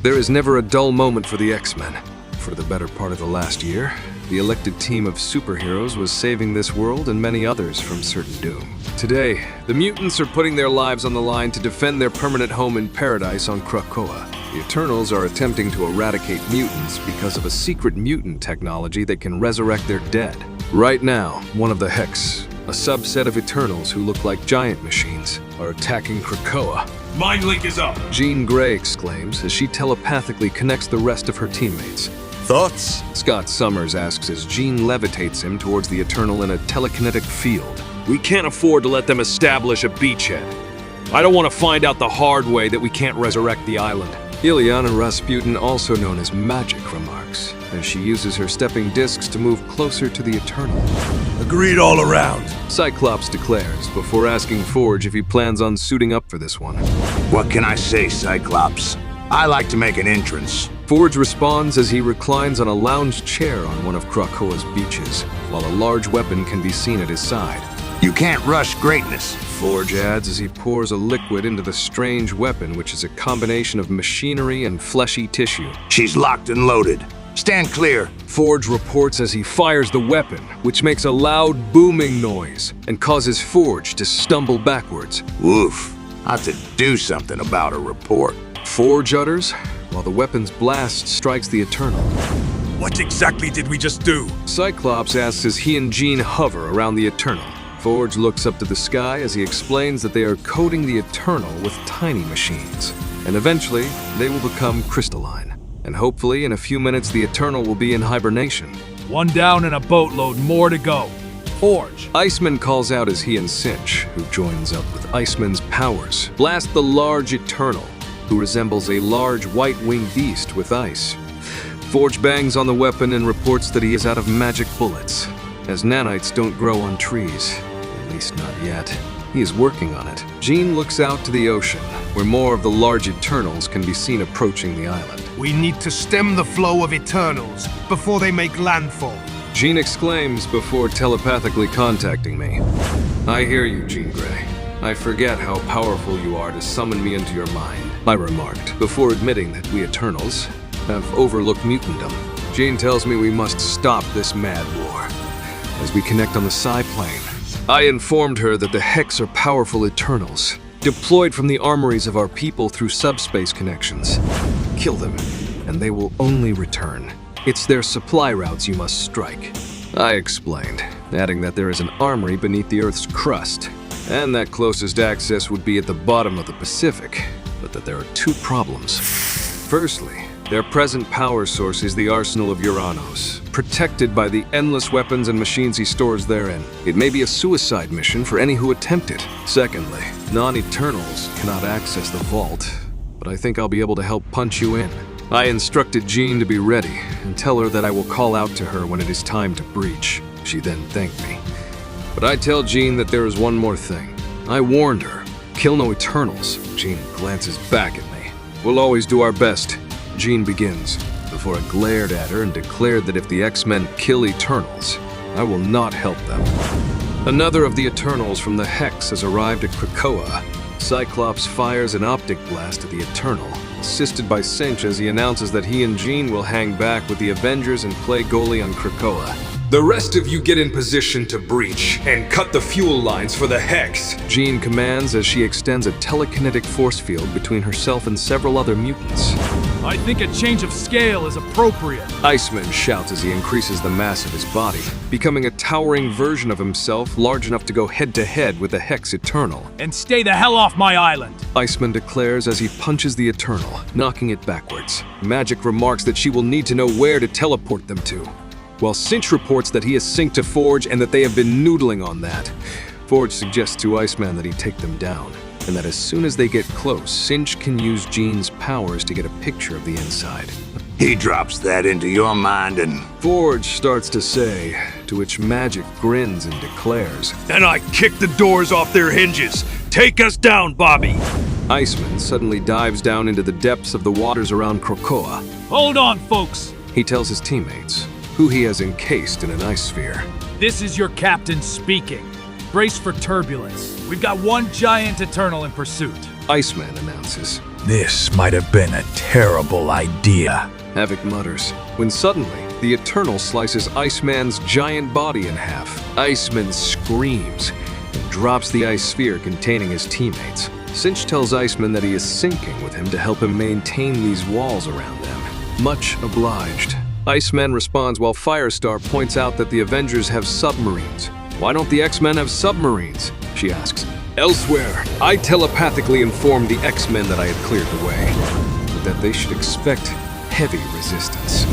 There is never a dull moment for the X-Men. For the better part of the last year, the elected team of superheroes was saving this world and many others from certain doom. Today, the mutants are putting their lives on the line to defend their permanent home in paradise on Krakoa. The Eternals are attempting to eradicate mutants because of a secret mutant technology that can resurrect their dead. Right now, one of the Hex, a subset of Eternals who look like giant machines, are attacking Krakoa. Mind link is up! Jean Grey exclaims as she telepathically connects the rest of her teammates. Thoughts? Scott Summers asks as Jean levitates him towards the Eternal in a telekinetic field. We can't afford to let them establish a beachhead. I don't want to find out the hard way that we can't resurrect the island. Ilyana Rasputin, also known as Magik, remarks, as she uses her stepping discs to move closer to the Eternal. Agreed all around. Cyclops declares, before asking Forge if he plans on suiting up for this one. What can I say, Cyclops? I like to make an entrance. Forge responds as he reclines on a lounge chair on one of Krakoa's beaches, while a large weapon can be seen at his side. You can't rush greatness. Forge adds as he pours a liquid into the strange weapon, which is a combination of machinery and fleshy tissue. She's locked and loaded. Stand clear. Forge reports as he fires the weapon, which makes a loud booming noise and causes Forge to stumble backwards. Woof. I have to do something about a report. Forge utters, while the weapon's blast strikes the Eternal. What exactly did we just do? Cyclops asks as he and Jean hover around the Eternal. Forge looks up to the sky as he explains that they are coating the Eternal with tiny machines, and eventually they will become crystalline. And hopefully in a few minutes the Eternal will be in hibernation. One down and a boatload more to go. Forge. Iceman calls out as he and Synch, who joins up with Iceman's powers, blast the large Eternal, who resembles a large white-winged beast with ice. Forge bangs on the weapon and reports that he is out of magic bullets, as nanites don't grow on trees. At least not yet. He is working on it. Jean looks out to the ocean, where more of the large Eternals can be seen approaching the island. We need to stem the flow of Eternals before they make landfall. Jean exclaims before telepathically contacting me. I hear you, Jean Grey. I forget how powerful you are to summon me into your mind, I remarked, before admitting that we Eternals have overlooked mutantdom. Jean tells me we must stop this mad war. As we connect on the Psi plane, I informed her that the Hex are powerful Eternals, deployed from the armories of our people through subspace connections. Kill them, and they will only return. It's their supply routes you must strike. I explained, adding that there is an armory beneath the Earth's crust, and that closest access would be at the bottom of the Pacific, but that there are two problems. Firstly, their present power source is the arsenal of Uranos, protected by the endless weapons and machines he stores therein. It may be a suicide mission for any who attempt it. Secondly, non-Eternals cannot access the vault, but I think I'll be able to help punch you in. I instructed Jean to be ready and tell her that I will call out to her when it is time to breach. She then thanked me. But I tell Jean that there is one more thing. I warned her, kill no Eternals. Jean glances back at me. We'll always do our best. Jean begins, before I glared at her and declared that if the X-Men kill Eternals, I will not help them. Another of the Eternals from the Hex has arrived at Krakoa. Cyclops fires an optic blast at the Eternal, assisted by Synch as he announces that he and Jean will hang back with the Avengers and play goalie on Krakoa. The rest of you get in position to breach and cut the fuel lines for the Hex. Jean commands as she extends a telekinetic force field between herself and several other mutants. I think a change of scale is appropriate. Iceman shouts as he increases the mass of his body, becoming a towering version of himself large enough to go head-to-head with the Hex Eternal. And stay the hell off my island. Iceman declares as he punches the Eternal, knocking it backwards. Magik remarks that she will need to know where to teleport them to, while Synch reports that he has synced to Forge and that they have been noodling on that. Forge suggests to Iceman that he take them down, and that as soon as they get close, Synch can use Jean's powers to get a picture of the inside. He drops that into your mind and... Forge starts to say, to which Magik grins and declares, Then I kick the doors off their hinges. Take us down, Bobby. Iceman suddenly dives down into the depths of the waters around Krakoa. Hold on, folks. He tells his teammates, who he has encased in an ice sphere. This is your captain speaking. Brace for turbulence. We've got one giant Eternal in pursuit. Iceman announces, This might have been a terrible idea. Havok mutters, when suddenly, the Eternal slices Iceman's giant body in half. Iceman screams and drops the ice sphere containing his teammates. Synch tells Iceman that he is syncing with him to help him maintain these walls around them. Much obliged. Iceman responds while Firestar points out that the Avengers have submarines. Why don't the X-Men have submarines? She asks. Elsewhere, I telepathically informed the X-Men that I had cleared the way, but that they should expect heavy resistance.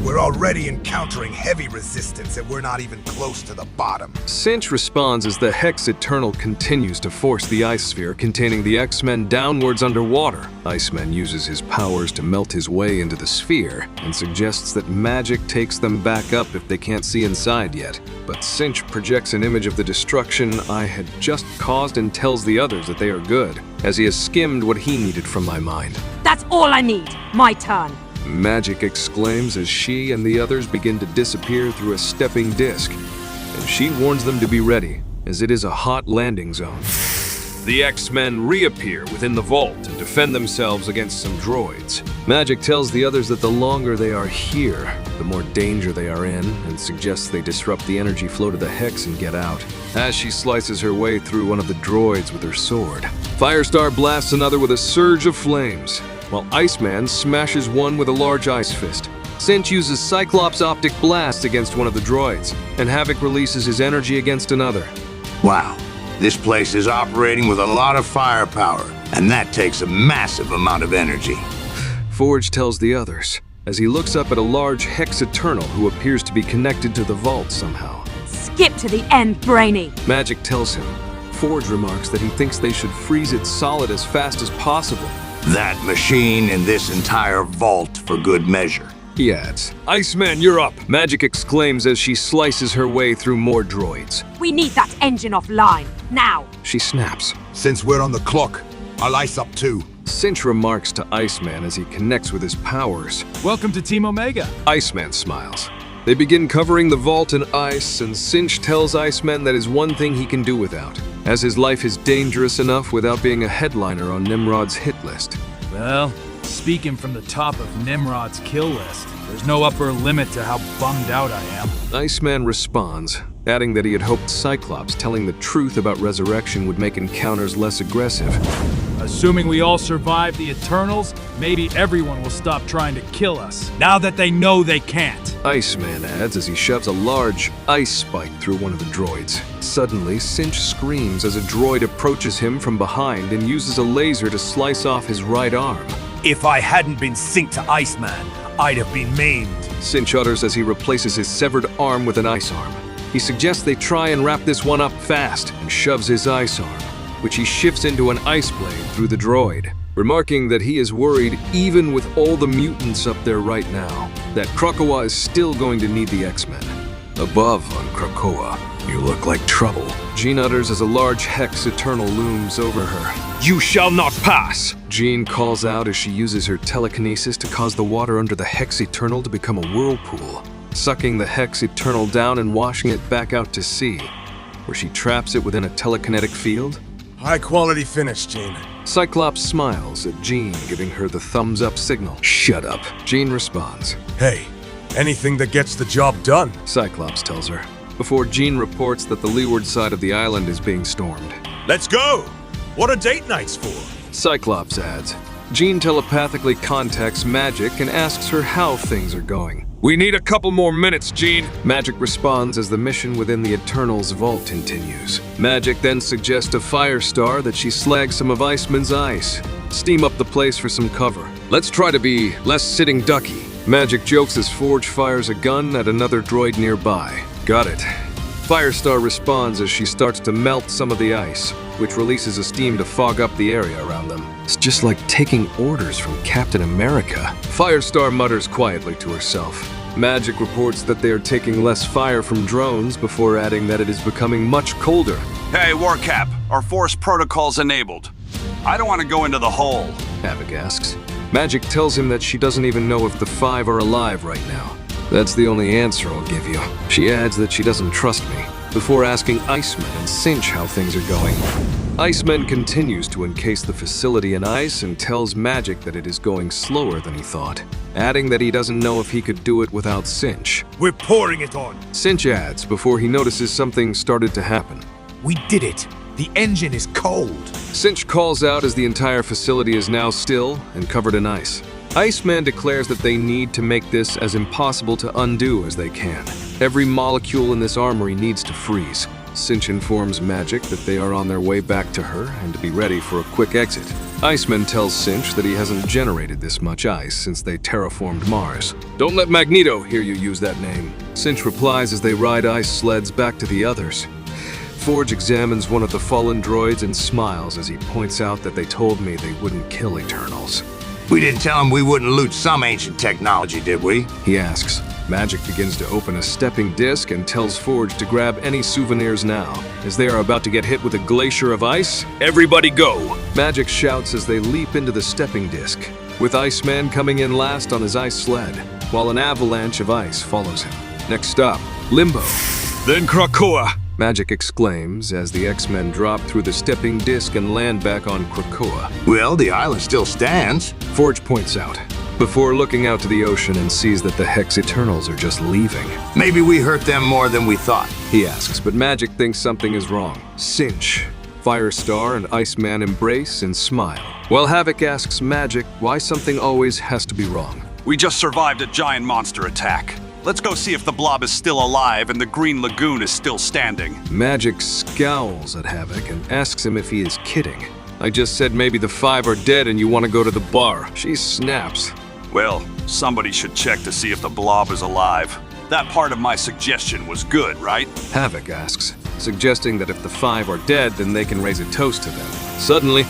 We're already encountering heavy resistance and we're not even close to the bottom. Synch responds as the Hex Eternal continues to force the ice sphere containing the X-Men downwards underwater. Iceman uses his powers to melt his way into the sphere and suggests that Magik takes them back up if they can't see inside yet. But Synch projects an image of the destruction I had just caused and tells the others that they are good, as he has skimmed what he needed from my mind. That's all I need. My turn. Magik exclaims as she and the others begin to disappear through a stepping disc, and she warns them to be ready, as it is a hot landing zone. The X-Men reappear within the vault and defend themselves against some droids. Magik tells the others that the longer they are here, the more danger they are in, and suggests they disrupt the energy flow to the Hex and get out, as she slices her way through one of the droids with her sword. Firestar blasts another with a surge of flames, while Iceman smashes one with a large ice fist. Synch uses Cyclops' optic blast against one of the droids, and Havok releases his energy against another. Wow, this place is operating with a lot of firepower, and that takes a massive amount of energy. Forge tells the others, as he looks up at a large Hex Eternal who appears to be connected to the vault somehow. Skip to the end, Brainy. Magik tells him. Forge remarks that he thinks they should freeze it solid as fast as possible. That machine and this entire vault for good measure. He adds, Iceman, you're up! Magik exclaims as she slices her way through more droids. We need that engine offline, now! She snaps. Since we're on the clock, I'll ice up too. Synch remarks to Iceman as he connects with his powers. Welcome to Team Omega. Iceman smiles. They begin covering the vault in ice, and Synch tells Iceman that is one thing he can do without, as his life is dangerous enough without being a headliner on Nimrod's hit list. Well, speaking from the top of Nimrod's kill list, there's no upper limit to how bummed out I am. Iceman responds, adding that he had hoped Cyclops telling the truth about resurrection would make encounters less aggressive. Assuming we all survive the Eternals, maybe everyone will stop trying to kill us, now that they know they can't. Iceman adds as he shoves a large ice spike through one of the droids. Suddenly, Synch screams as a droid approaches him from behind and uses a laser to slice off his right arm. If I hadn't been synced to Iceman, I'd have been maimed. Synch utters as he replaces his severed arm with an ice arm. He suggests they try and wrap this one up fast and shoves his ice arm, which he shifts into an ice blade through the droid, remarking that he is worried even with all the mutants up there right now, that Krakoa is still going to need the X-Men. Above on Krakoa, you look like trouble. Jean utters as a large Hex Eternal looms over her. You shall not pass! Jean calls out as she uses her telekinesis to cause the water under the Hex Eternal to become a whirlpool, sucking the Hex Eternal down and washing it back out to sea, where she traps it within a telekinetic field. High quality finish, Jean. Cyclops smiles at Jean, giving her the thumbs up signal. Shut up. Jean responds. Hey, anything that gets the job done. Cyclops tells her, before Jean reports that the leeward side of the island is being stormed. Let's go! What are date nights for? Cyclops adds. Jean telepathically contacts Magik and asks her how things are going. We need a couple more minutes, Jean. Magik responds as the mission within the Eternals vault continues. Magik then suggests to Firestar that she slag some of Iceman's ice, steam up the place for some cover. Let's try to be less sitting ducky. Magik jokes as Forge fires a gun at another droid nearby. Got it. Firestar responds as she starts to melt some of the ice, which releases a steam to fog up the area around them. It's just like taking orders from Captain America. Firestar mutters quietly to herself. Magik reports that they are taking less fire from drones before adding that it is becoming much colder. Hey, Warcap, our force protocol's enabled. I don't want to go into the hole. Havok asks. Magik tells him that she doesn't even know if the 5 are alive right now. That's the only answer I'll give you. She adds that she doesn't trust me, before asking Iceman and Synch how things are going. Iceman continues to encase the facility in ice and tells Magik that it is going slower than he thought, adding that he doesn't know if he could do it without Synch. We're pouring it on. Synch adds before he notices something started to happen. We did it. The engine is cold. Synch calls out as the entire facility is now still and covered in ice. Iceman declares that they need to make this as impossible to undo as they can. Every molecule in this armory needs to freeze. Synch informs Magik that they are on their way back to her and to be ready for a quick exit. Iceman tells Synch that he hasn't generated this much ice since they terraformed Mars. Don't let Magneto hear you use that name. Synch replies as they ride ice sleds back to the others. Forge examines one of the fallen droids and smiles as he points out that they told me they wouldn't kill Eternals. We didn't tell him we wouldn't loot some ancient technology, did we? He asks. Magik begins to open a stepping disc and tells Forge to grab any souvenirs now. As they are about to get hit with a glacier of ice, everybody go! Magik shouts as they leap into the stepping disc, with Iceman coming in last on his ice sled, while an avalanche of ice follows him. Next stop, Limbo. Then Krakoa! Magik exclaims as the X-Men drop through the stepping disc and land back on Krakoa. Well, the island still stands. Forge points out, before looking out to the ocean and sees that the Hex Eternals are just leaving. Maybe we hurt them more than we thought. He asks, but Magik thinks something is wrong. Synch, Firestar, and Iceman embrace and smile, while Havok asks Magik why something always has to be wrong. We just survived a giant monster attack. Let's go see if the blob is still alive and the Green Lagoon is still standing. Magik scowls at Havok and asks him if he is kidding. I just said maybe the 5 are dead and you want to go to the bar. She snaps. Well, somebody should check to see if the blob is alive. That part of my suggestion was good, right? Havok asks, suggesting that if the 5 are dead, then they can raise a toast to them. Suddenly,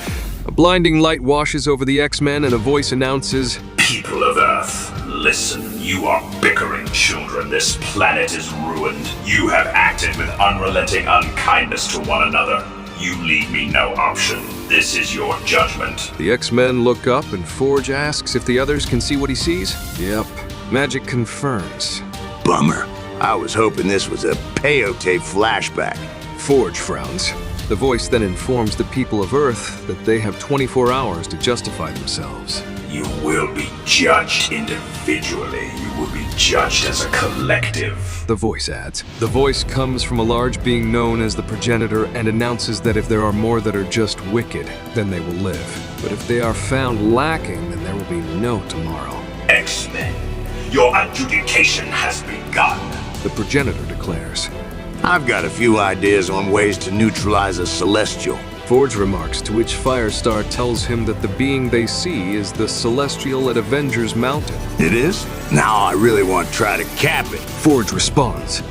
a blinding light washes over the X-Men and a voice announces, People of Earth, listen, you are bickering children. This planet is ruined. You have acted with unrelenting unkindness to one another. You leave me no option. This is your judgment. The X-Men look up and Forge asks if the others can see what he sees. Yep. Magik confirms. Bummer. I was hoping this was a peyote flashback. Forge frowns. The voice then informs the people of Earth that they have 24 hours to justify themselves. You will be judged individually. You will be judged as a collective. The voice adds. The voice comes from a large being known as the Progenitor and announces that if there are more that are just wicked, then they will live. But if they are found lacking, then there will be no tomorrow. X-Men, your adjudication has begun. The Progenitor declares. I've got a few ideas on ways to neutralize a Celestial. Forge remarks, to which Firestar tells him that the being they see is the Celestial at Avengers Mountain. It is? Now I really want to try to cap it. Forge responds.